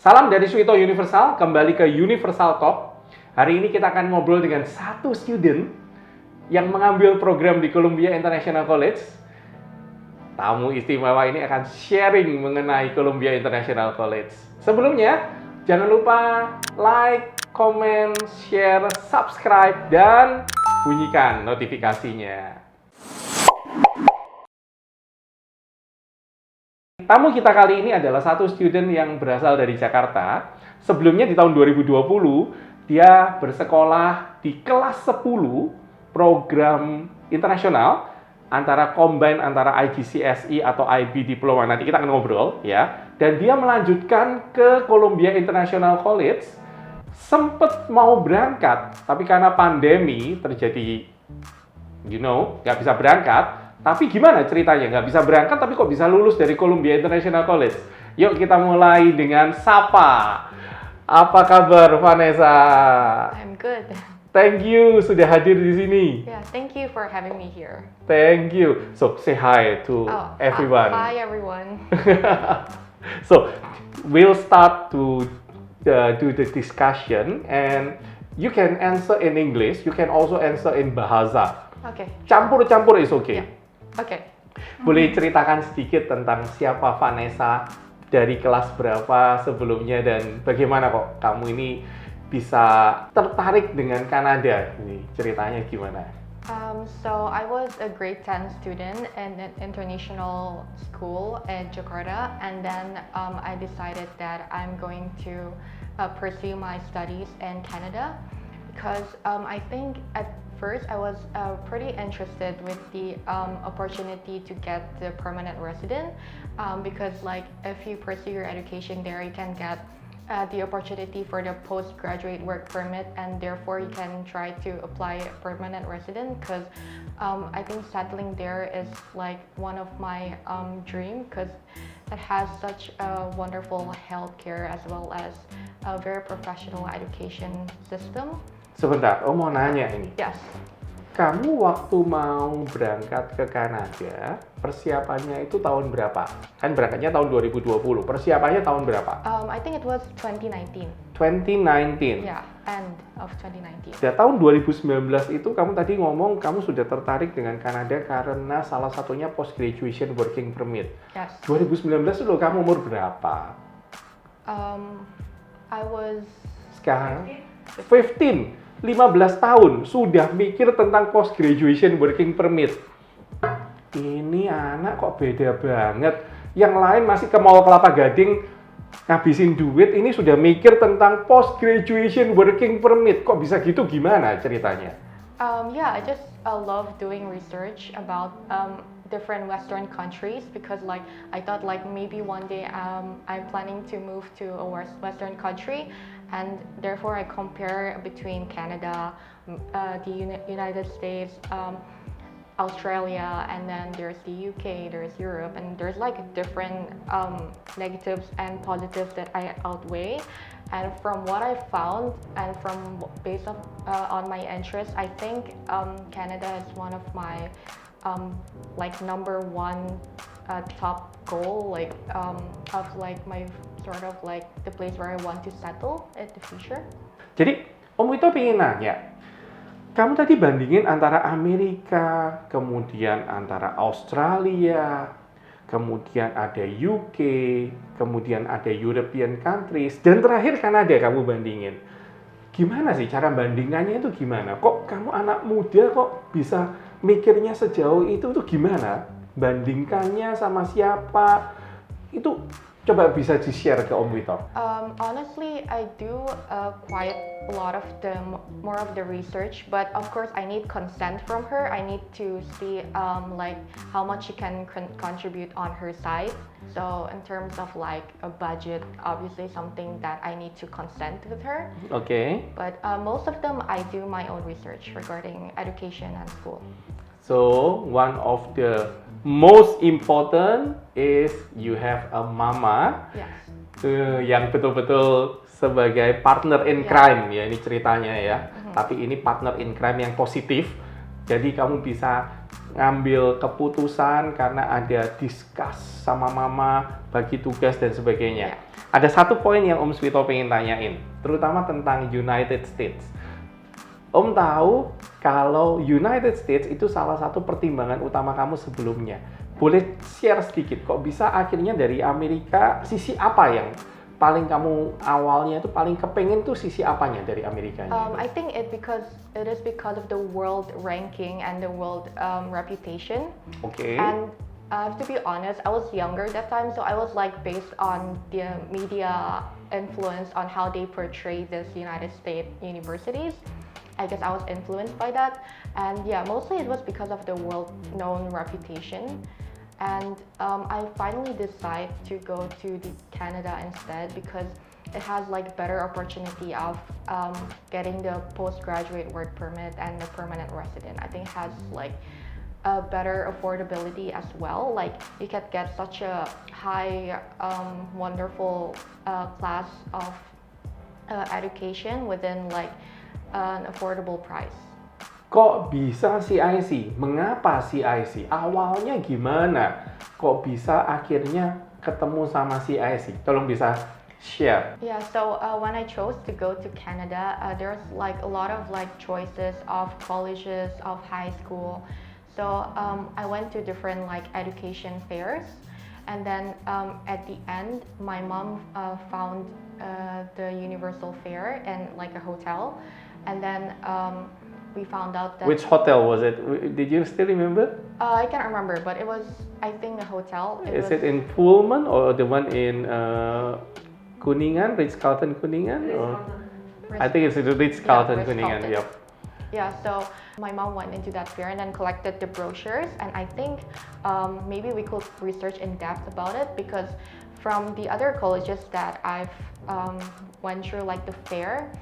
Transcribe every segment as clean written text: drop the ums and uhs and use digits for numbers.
Salam dari Suito Universal, kembali ke Universal Talk. Hari ini kita akan ngobrol dengan satu student yang mengambil program di Columbia International College. Tamu istimewa ini akan sharing mengenai Columbia International College. Sebelumnya, jangan lupa like, comment, share, subscribe, dan bunyikan notifikasinya. Tamu kita kali ini adalah satu student yang berasal dari Jakarta. Sebelumnya di tahun 2020, dia bersekolah di kelas 10 program internasional antara combine antara IGCSE atau IB Diploma. Nanti kita akan ngobrol ya. Dan dia melanjutkan ke Columbia International College. Sempet mau berangkat, tapi karena pandemi terjadi, nggak bisa berangkat. Tapi gimana ceritanya? Nggak bisa berangkat, tapi kok bisa lulus dari Columbia International College? Yuk kita mulai dengan sapa. Apa kabar, Vanessa? I'm good. Thank you sudah hadir di sini. Yeah, thank you for having me here. Thank you. So say hi to everyone. Hi everyone. So we'll start to do the discussion, and you can answer in English. You can also answer in bahasa. Okay. Campur-campur is okay. Yeah. Okay. Boleh ceritakan sedikit tentang siapa Vanessa, dari kelas berapa sebelumnya, dan bagaimana kok kamu ini bisa tertarik dengan Kanada? Ini ceritanya gimana? So I was a grade 10 student in an international school in Jakarta, and then I decided that I'm going to pursue my studies in Canada because I think at first I was pretty interested with the opportunity to get the permanent resident because like if you pursue your education there, you can get the opportunity for the postgraduate work permit, and therefore you can try to apply a permanent resident because I think settling there is like one of my dream because it has such a wonderful healthcare as well as a very professional education system. Sebentar, mau nanya ini. Yes. Kamu waktu mau berangkat ke Kanada, persiapannya itu tahun berapa? Kan berangkatnya tahun 2020, persiapannya tahun berapa? I think it was 2019. 2019? Yeah, end of 2019. Ya, tahun 2019 itu kamu tadi ngomong kamu sudah tertarik dengan Kanada karena salah satunya post graduation working permit. Yes. 2019 itu kamu umur berapa? I was Sekarang 15 tahun sudah mikir tentang post graduation working permit. Ini anak kok beda banget. Yang lain masih ke Mall Kelapa Gading ngabisin duit, ini sudah mikir tentang post graduation working permit. Kok bisa gitu, gimana ceritanya? Yeah, I just love doing research about different Western countries because like I thought like maybe one day I'm planning to move to a Western country, and therefore I compare between Canada, the United States, Australia, and then there's the UK, there's Europe, and there's like different negatives and positives that I outweigh. And from what I found, and from based on my interest, I think Canada is one of my like number one top goal, like of like my sort of like the place where I want to settle in the future. Jadi Om itu pengen nanya, kamu tadi bandingin antara Amerika, kemudian antara Australia, kemudian ada UK, kemudian ada European countries, dan terakhir Kanada kamu bandingin. Gimana sih cara bandingannya itu gimana? Kok kamu anak muda kok bisa mikirnya sejauh itu gimana? Bandingkannya sama siapa? Itu coba bisa di-share ke Om Wito. Honestly, I do quite a lot of the more of the research, but of course I need consent from her. I need to see like how much she can contribute on her side. So in terms of like a budget, obviously something that I need to consent with her. Okay. But most of them I do my own research regarding education and school. So one of the most important is you have a mama. Yes. Yang betul-betul sebagai partner in crime ya, ini ceritanya ya. Tapi ini partner in crime yang positif. Jadi kamu bisa ngambil keputusan karena ada discuss sama mama, bagi tugas dan sebagainya. Yeah. Ada satu poin yang Om Swito pengen tanyain, terutama tentang United States. Om tahu kalau United States itu salah satu pertimbangan utama kamu sebelumnya. Boleh share sedikit, kok bisa akhirnya dari Amerika, sisi apa yang paling kamu awalnya itu paling kepengen tuh sisi apanya dari Amerikanya? I think it is because of the world ranking and the world reputation. Okay. And to be honest, I was younger that time, so I was like based on the media influence on how they portray this United States universities. I guess I was influenced by that, and yeah, mostly it was because of the world-known reputation. And I finally decided to go to the Canada instead because it has like better opportunity of getting the postgraduate work permit and the permanent resident. I think it has like a better affordability as well. Like you can get such a high, wonderful class of education within like an affordable price. Kok bisa CIC? Mengapa CIC? Awalnya gimana? Kok bisa akhirnya ketemu sama CIC? Tolong bisa share. Yeah, so when I chose to go to Canada, there's like a lot of like choices of colleges, of high school. So I went to different like education fairs, and then at the end, my mom found the Universal Fair in like a hotel, and then we found out that... Which hotel was it? Did you still remember? I can't remember, but it was, I think, a hotel. Is it in Pullman or the one in Kuningan, Ritz-Carlton Kuningan? Or? I think it's the Ritz-Carlton Kuningan. Yep. Yeah, so my mom went into that fair and then collected the brochures, and I think maybe we could research in depth about it, because from the other colleges that I've went through like the fair,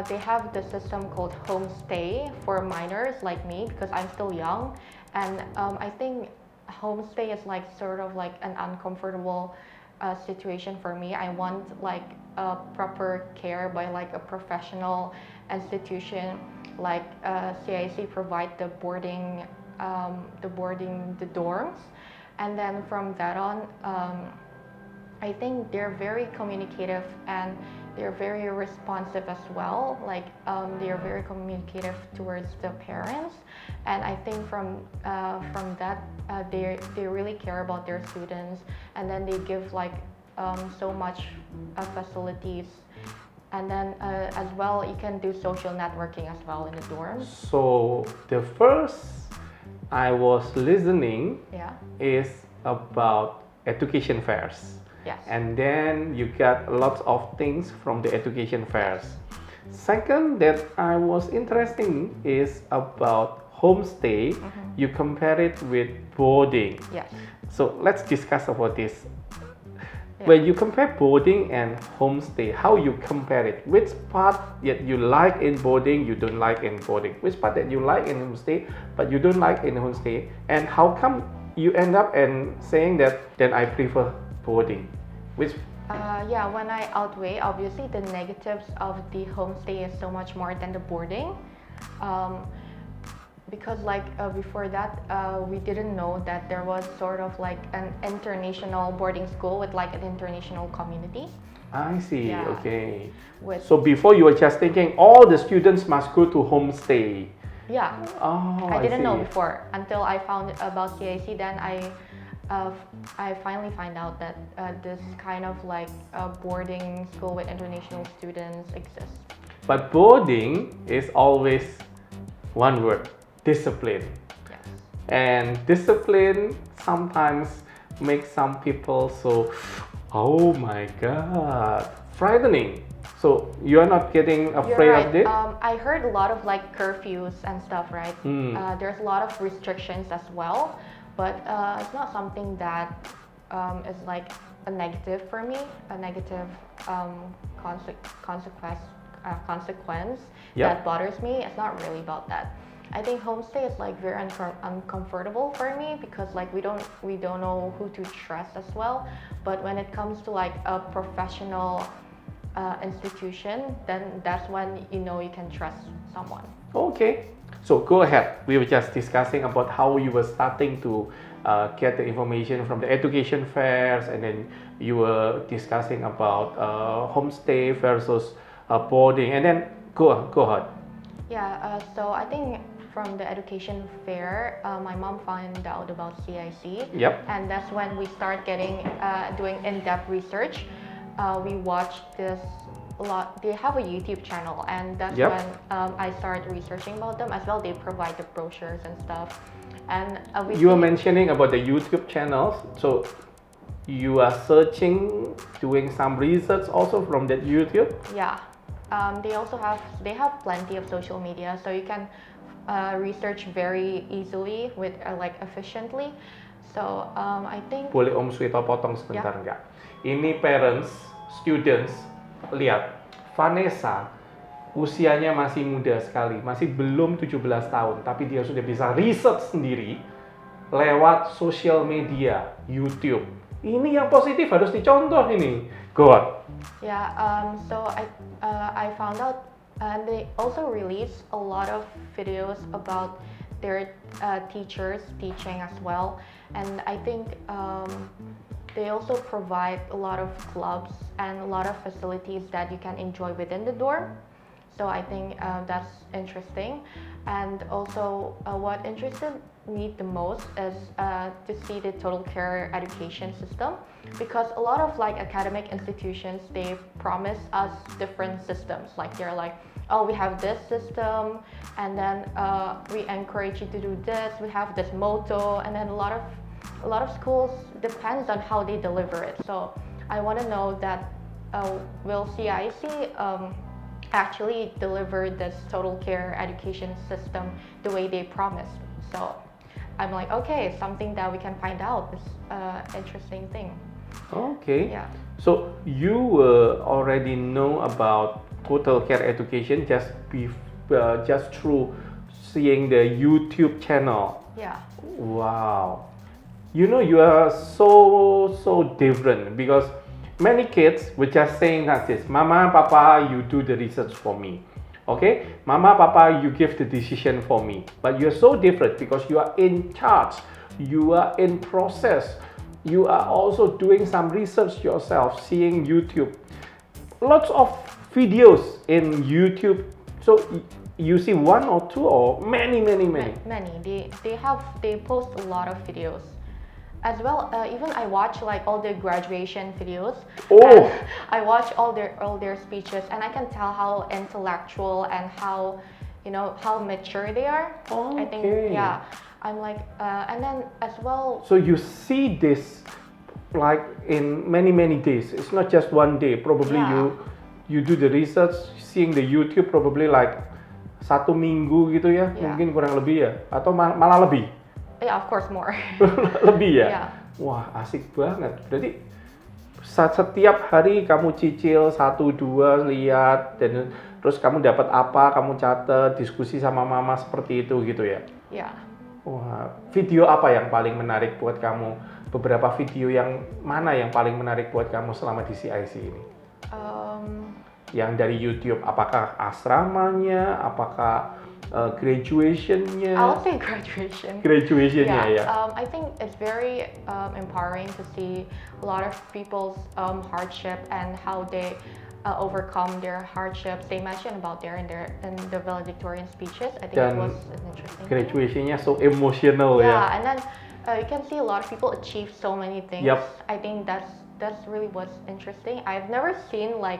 they have the system called homestay for minors like me, because I'm still young, and I think homestay is like sort of like an uncomfortable situation for me. I want like a proper care by like a professional institution, like CIC provide the boarding, the dorms, and then from that on, I think they're very communicative and they're very responsive as well. Like they're very communicative towards the parents, and I think from that they really care about their students, and then they give like so much facilities, and then as well you can do social networking as well in the dorms. So the first I was listening is about education fairs. Yes. And then you got lots of things from the education fairs. Second that I was interesting is about homestay. You compare it with boarding. Yes. So let's discuss about this. When you compare boarding and homestay, how you compare it? Which part that you like in boarding, you don't like in boarding? Which part that you like in homestay, but you don't like in homestay? And how come you end up and saying that then I prefer boarding? Which yeah, when I outweigh obviously the negatives of the homestay is so much more than the boarding, because like before that we didn't know that there was sort of like an international boarding school with like an international community. I see. Yeah. Okay. So before you were just thinking all the students must go to homestay. Yeah. Oh, I didn't know see. before until I found about CIC. Then I finally find out that this kind of like boarding school with international students exists. But boarding is always one word: discipline. Yes. And discipline sometimes makes some people so, oh my god, frightening. So you are not getting afraid You're right. of this? I heard a lot of like curfews and stuff, right? There's a lot of restrictions as well, but it's not something that is like a negative for me, a negative consequence that bothers me. It's not really about that. I think homestay is like very uncomfortable for me because like we don't know who to trust as well. But when it comes to like a professional institution, then that's when you know you can trust someone. Okay. So go ahead. We were just discussing about how you were starting to get the information from the education fairs, and then you were discussing about homestay versus boarding, and then go ahead. Yeah, so I think from the education fair, my mom found out about CIC. Yep. And that's when we start doing in-depth research. We watched this a lot. They have a YouTube channel, and that's Yep. when I started researching about them as well. They provide the brochures and stuff. And You were mentioning about the YouTube channels, so you are searching, doing some research also from that YouTube? Yeah. They have plenty of social media, so you can research very easily with like efficiently. So I think Boleh Om Swito potong sebentar nggak? Ini parents, students, lihat Vanessa usianya masih muda sekali, masih belum 17 tahun, tapi dia sudah bisa research sendiri lewat social media, YouTube. Ini yang positif, harus dicontoh ini. Go on. Yeah, so I found out, and they also release a lot of videos about their teachers teaching as well, and I think they also provide a lot of clubs and a lot of facilities that you can enjoy within the dorm. So I think that's interesting, and also what interested me the most is to see the total care education system, because a lot of like academic institutions, they promise us different systems. Like they're like, oh, we have this system, and then we encourage you to do this. We have this motto, and then a lot of schools depends on how they deliver it. So I want to know that will CIC actually deliver this total care education system the way they promised. So I'm like, okay, something that we can find out is interesting thing. Okay. Yeah. So you already know about total care education just through seeing the YouTube channel. Yeah. Wow. You know, you are so different, because many kids were just saying that this, Mama, Papa, you do the research for me. Okay? Mama, Papa, you give the decision for me. But you're so different because you are in charge. You are in process. You are also doing some research yourself, seeing YouTube. Lots of videos in YouTube. So you see one or two or many? Many. They post a lot of videos. As well, even I watch like all their graduation videos. Oh! I watch all their speeches, and I can tell how intellectual and how mature they are. Okay. I think, yeah. I'm like, and then as well. So you see this like in many days. It's not just one day. Probably you do the research, seeing the YouTube probably like 1 minggu gitu ya, mungkin kurang lebih ya, atau malah lebih. Yeah, of course more. Lebih ya? Yeah. Wah, asik banget. Berarti setiap hari kamu cicil 1, 2, lihat, dan terus kamu dapat apa, kamu catat, diskusi sama mama seperti itu gitu ya? Iya. Wah, video apa yang paling menarik buat kamu? Beberapa video yang mana yang paling menarik buat kamu selama di CIC ini? Yang dari YouTube, apakah asramanya, apakah graduation-nya? I would say graduation. Graduation-nya ya. I think it's very empowering to see a lot of people's hardship and how they overcome their hardships. They mentioned about there in the valedictorian speeches. I think it was an interesting. Graduation-nya so emotional ya. Yeah, and then you can see a lot of people achieve so many things. Yep. I think that's really what's interesting. I've never seen like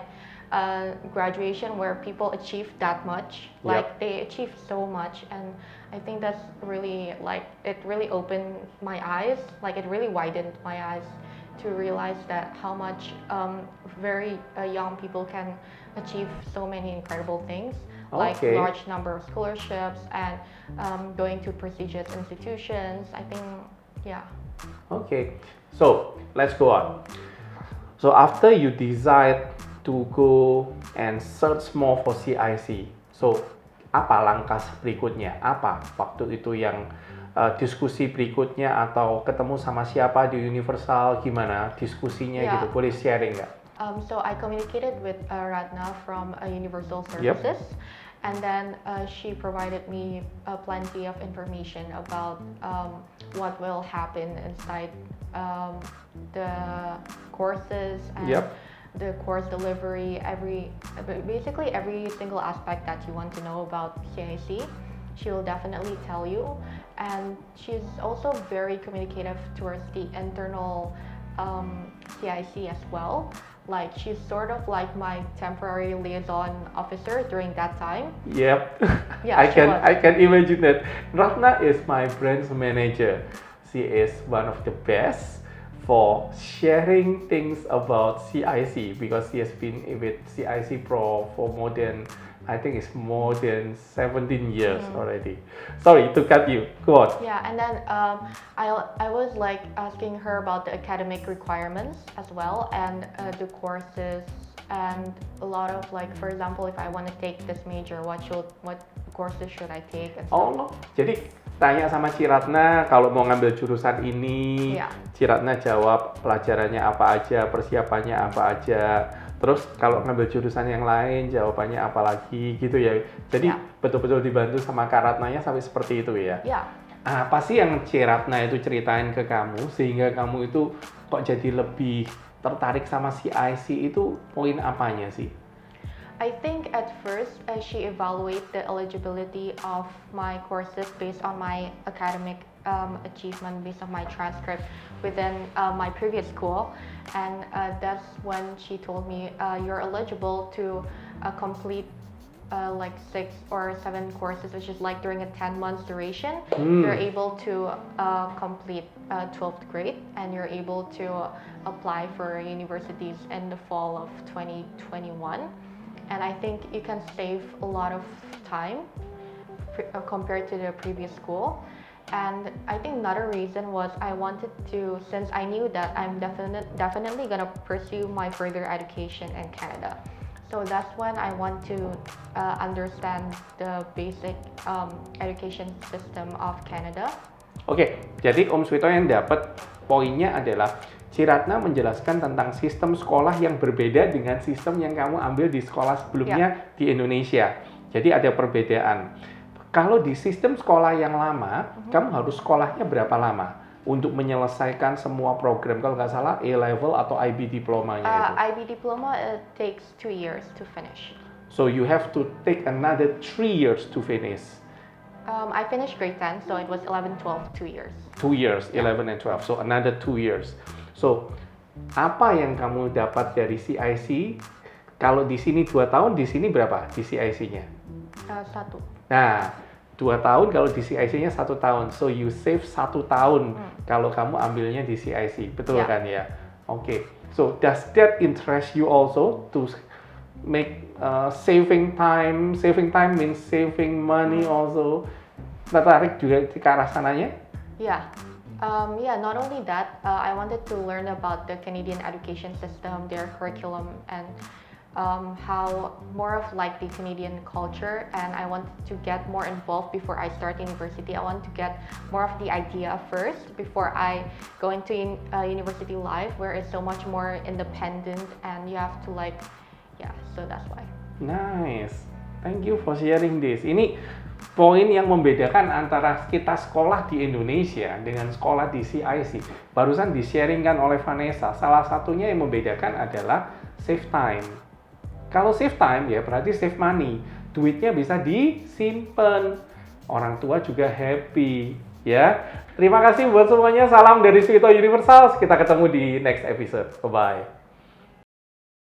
graduation where people achieve that much. Like they achieve so much, and I think that's really like it really opened my eyes. Like it really widened my eyes to realize that how much very young people can achieve so many incredible things. Like large number of scholarships and going to prestigious institutions. I think, yeah. Okay, so let's go on. So after you decide to go and search more for CIC, so apa langkah berikutnya? Apa waktu itu yang diskusi berikutnya, atau ketemu sama siapa di Universal, gimana diskusinya gitu? Boleh sharing nggak? So I communicated with Ratna from Universal Services, And then she provided me plenty of information about what will happen inside the courses and Yep. the course delivery, basically every single aspect that you want to know about CIC. She will definitely tell you, and she's also very communicative towards the internal CIC as well. Like she's sort of like my temporary liaison officer during that time. Yep. Yeah, I can imagine that. Ratna is my branch manager. She is one of the best for sharing things about CIC because she has been with CIC Pro for more than, I think it's more than 17 years already. Sorry to cut you. Go on. Yeah, and then I was like asking her about the academic requirements as well, and the courses, and a lot of like, for example, if I want to take this major, what courses should I take? And Oh, jadi tanya sama Ciratna kalau mau ngambil jurusan ini, Iya. Ciratna jawab pelajarannya apa aja, persiapannya apa aja. Terus kalau ngambil jurusan yang lain, jawabannya apa lagi gitu ya. Jadi Ya. betul-betul dibantu sama Kak Ratnanya sampai seperti itu ya. Yeah. Apa sih yang Ciratna itu ceritain ke kamu sehingga kamu itu kok jadi lebih tertarik sama CIC itu poin apanya sih? I think at first she evaluated the eligibility of my courses based on my academic achievement, based on my transcript within my previous school, and that's when she told me you're eligible to complete like 6 or 7 courses, which is like during a 10 months duration. You're able to complete 12th grade, and you're able to apply for universities in the fall of 2021. And I think you can save a lot of time compared to the previous school. And I think another reason was I wanted to, since I knew that I'm definitely gonna pursue my further education in Canada. So that's when I want to understand the basic education system of Canada. Oke, jadi Om Swito yang dapat poinnya adalah Ciratna menjelaskan tentang sistem sekolah yang berbeda dengan sistem yang kamu ambil di sekolah sebelumnya di Indonesia. Jadi ada perbedaan. Kalau di sistem sekolah yang lama, kamu harus sekolahnya berapa lama untuk menyelesaikan semua program? Kalau nggak salah A-level atau IB diplomanya itu. IB diploma takes 2 years to finish. So you have to take another 3 years to finish. I finished grade 10, so it was 11, 12, 2 years. 2 years, 11 and 12. So another 2 years. So apa yang kamu dapat dari CIC? Kalau di sini 2 tahun, di sini berapa di CIC-nya? 1. Nah, 2 tahun kalau di CIC-nya 1 tahun. So you save 1 tahun kalau kamu ambilnya di CIC. Betul kan ya? Oke. So does that interest you also to make saving time? Saving time means saving money also. Tertarik juga ke arah sananya? Yeah. Not only that, I wanted to learn about the Canadian education system, their curriculum, and how more of like the Canadian culture, and I wanted to get more involved before I start university. I want to get more of the idea first before I go into university life, where it's so much more independent and you have to like, so that's why. Nice, thank you for sharing this. Ini poin yang membedakan antara kita sekolah di Indonesia dengan sekolah di CIC. Barusan di-sharingkan oleh Vanessa. Salah satunya yang membedakan adalah save time. Kalau save time ya berarti save money. Duitnya bisa disimpan. Orang tua juga happy ya. Terima kasih buat semuanya. Salam dari Swito Universal. Kita ketemu di next episode. Bye-bye.